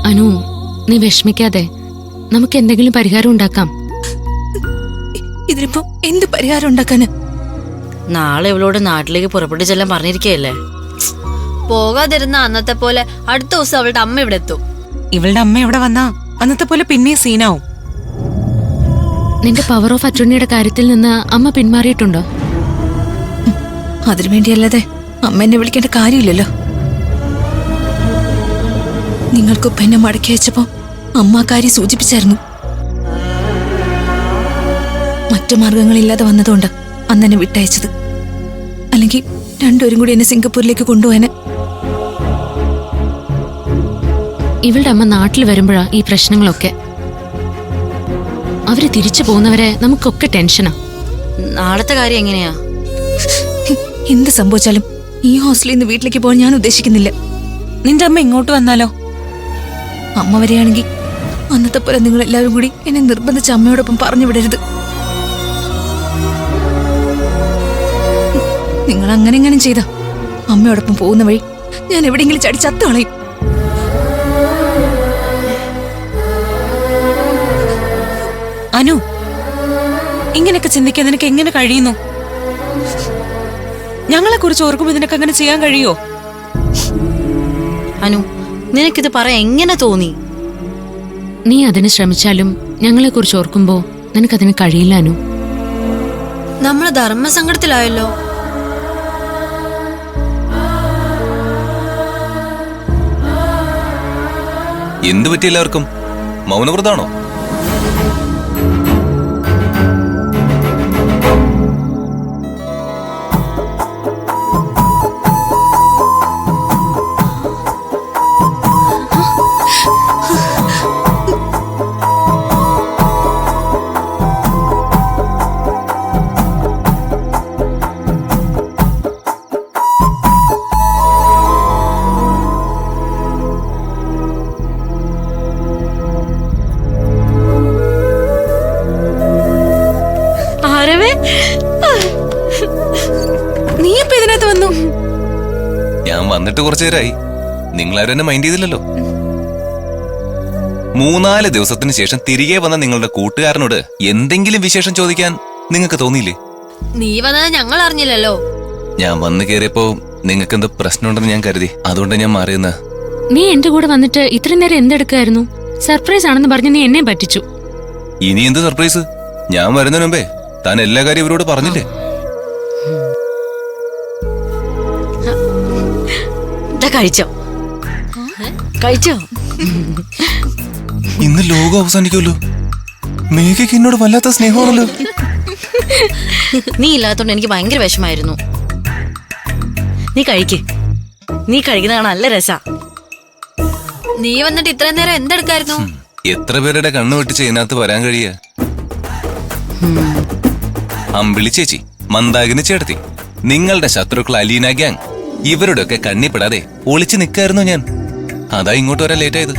അനു, നീ വിഷമിക്കാതെ, നമുക്ക് എന്തെങ്കിലും പരിഹാരം ഉണ്ടാക്കാം. ഇതിനിപ്പോ എന്ത് പരിഹാരം ഉണ്ടാക്കാന്? നാളെ ഇവളോട് നാട്ടിലേക്ക് പുറപ്പെട്ടു ചെല്ലാൻ പറഞ്ഞിരിക്കയല്ലേ. പോകാതിരുന്ന അന്നത്തെ പോലെ അടുത്ത ദിവസം അവളുടെ അമ്മ ഇവിടെ എത്തും. ഇവളുടെ അമ്മ ഇവിടെ വന്നാ അന്നത്തെ പോലെ പിന്നെ സീനാവും. നിന്റെ പവർ ഓഫ് അറ്റോർണിയുടെ കാര്യത്തിൽ നിന്ന് അമ്മ പിന്മാറിയിട്ടുണ്ടോ? അതിനുവേണ്ടിയല്ലാതെ അമ്മ എന്നെ വിളിക്കേണ്ട കാര്യമില്ലല്ലോ. നിങ്ങൾക്കൊപ്പം എന്നെ മടക്കി അയച്ചപ്പോ അമ്മ ആ കാര്യം സൂചിപ്പിച്ചായിരുന്നു. മറ്റു മാർഗങ്ങളില്ലാതെ വന്നതുകൊണ്ട് അന്ന് എന്നെ വിട്ടയച്ചത്. അല്ലെങ്കിൽ രണ്ടുപേരും കൂടി എന്നെ സിംഗപ്പൂരിലേക്ക് കൊണ്ടുപോകാന്. ഇവളുടെ അമ്മ നാട്ടിൽ വരുമ്പോഴാ ഈ പ്രശ്നങ്ങളൊക്കെ. അവര് തിരിച്ചു പോകുന്നവരെ നമുക്കൊക്കെ ടെൻഷനാ. നാളത്തെ കാര്യം എങ്ങനെയാ? എന്ത് സംഭവിച്ചാലും ഈ ഹോസ്റ്റലിൽ നിന്ന് വീട്ടിലേക്ക് പോകാൻ ഞാൻ ഉദ്ദേശിക്കുന്നില്ല. നിന്റെ അമ്മ ഇങ്ങോട്ട് വന്നാലോ? അമ്മ വരികയാണെങ്കിൽ അന്നത്തെ പോലെ നിങ്ങൾ എല്ലാവരും കൂടി എന്നെ നിർബന്ധിച്ച് അമ്മയോടൊപ്പം പറഞ്ഞു വിടരുത്. നിങ്ങൾ അങ്ങനെ എങ്ങനെ ചെയ്താ അമ്മയോടൊപ്പം പോകുന്ന വഴി ഞാൻ എവിടെയെങ്കിലും ചടി ചത്തു കളയും. അനു, ഇങ്ങനെയൊക്കെ ചിന്തിക്കാൻ നിനക്ക് എങ്ങനെ കഴിയുന്നു? ഞങ്ങളെ കുറിച്ച് ഓർക്കുമ്പോ നിനക്ക് അങ്ങനെ ചെയ്യാൻ കഴിയോ? അനു, നിനക്കിത് പറയാൻ എങ്ങനെ തോന്നി? നീ അതിന് ശ്രമിച്ചാലും ഞങ്ങളെ കുറിച്ച് ഓർക്കുമ്പോ നിനക്കതിന് കഴിയില്ല അനു. നമ്മള് ധർമ്മസങ്കടത്തിലായല്ലോ. എന്ത് പറ്റി എല്ലാവർക്കും? മൗനവ്രതാണോ? നീ ഇപ്പൊ ഇതിനകത്ത് വന്നു? ഞാൻ വന്നിട്ട് കുറച്ചു നേരമായി. നിങ്ങളാരും എന്നെ മൈൻഡ് ചെയ്തില്ലല്ലോ. 3-4 ദിവസത്തിന് ശേഷം തിരികെ വന്ന നിങ്ങളുടെ കൂട്ടുകാരനോട് എന്തെങ്കിലും വിശേഷം ചോദിക്കാൻ നിങ്ങൾക്ക് തോന്നിയില്ലേ? നീ വന്നത് ഞങ്ങൾ അറിഞ്ഞില്ലല്ലോ. ഞാൻ വന്നു കയറിയപ്പോ നിങ്ങൾക്ക് എന്തോ പ്രശ്നമുണ്ടെന്ന് ഞാൻ കരുതി. അതുകൊണ്ട് ഞാൻ മാറിയെന്ന്. നീ എന്റെ കൂടെ വന്നിട്ട് ഇത്രയും നേരം എന്തെടുക്കായിരുന്നു? സർപ്രൈസ് ആണെന്ന് പറഞ്ഞ് നീ എന്നെ പറ്റിച്ചു. ഇനി എന്ത് സർപ്രൈസ്? ഞാൻ വരുന്നതിന് മുമ്പേ താൻ എല്ലാ കാര്യം ഇവരോട് പറഞ്ഞില്ലേ? കഴിച്ചോ കഴിച്ചോ? ഇന്ന് ലോകം അവസാനിക്കുമല്ലോ. മേഘയ്ക്ക് എന്നോട് വല്ലാത്ത സ്നേഹമാണല്ലോ. നീ ഇല്ലാത്തോണ്ട് എനിക്ക് ഭയങ്കര വിഷമായിരുന്നു. നീ കഴിക്ക്. നീ കഴിക്കുന്നതാണ് നല്ല രസാ. നീ വന്നിട്ട് ഇത്രയും നേരം എന്തെടുക്കായിരുന്നു? എത്ര പേരുടെ കണ്ണു വെട്ടിച്ച് ഇതിനകത്ത് വരാൻ കഴിയ? അമ്പിളി ചേച്ചി, മന്ദാകിനി ചേട്ടത്തി, നിങ്ങളുടെ ശത്രുക്കൾ അലീന ഗ്യാങ്, ഇവരുടെയൊക്കെ കണ്ണിപ്പെടാതെ ഒളിച്ചു നിൽക്കായിരുന്നു ഞാൻ. അതാ ഇങ്ങോട്ട് വരാൻ ലേറ്റ് ആയത്.